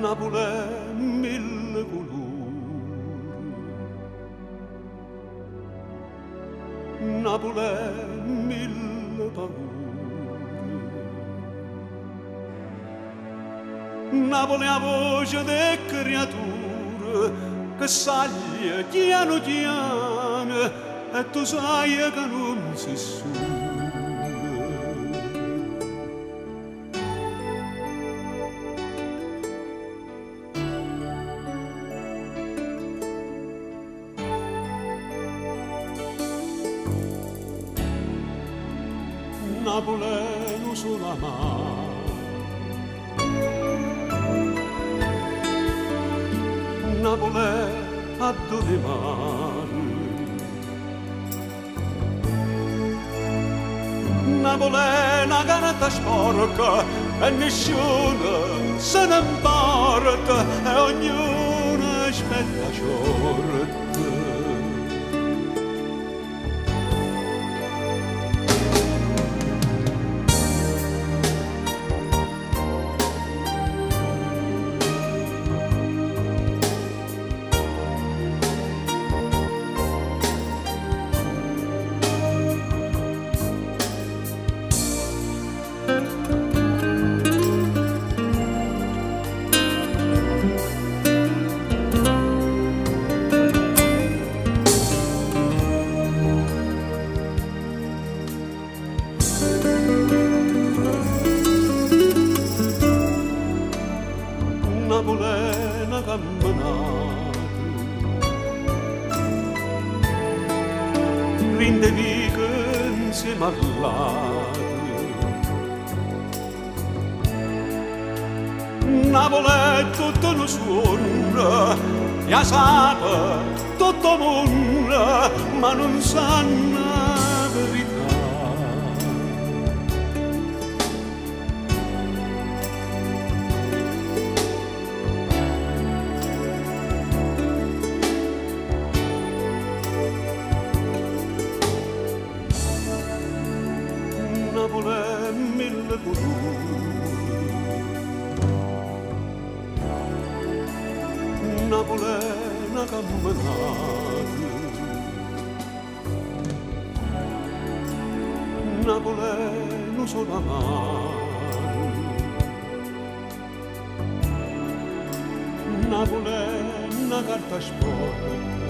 Napoli mille colori, Napoli mille paure, Napoli a voce de creature che saglia piano piano e tu sai che non si suona. Napoleno sulla mare, Napoli a dove mare, Napoli è una carta sporca e nessuno se ne importa e ognuno aspetta ciorta. Napolena camminata, rinde viche insieme all'ate. Napoli è tutto lo suono, e sa tutto il mondo, ma non sanno la verità. Napoli mille colori, Napoli una camminata, Napoli non solo amare, Napoli una carta sporca.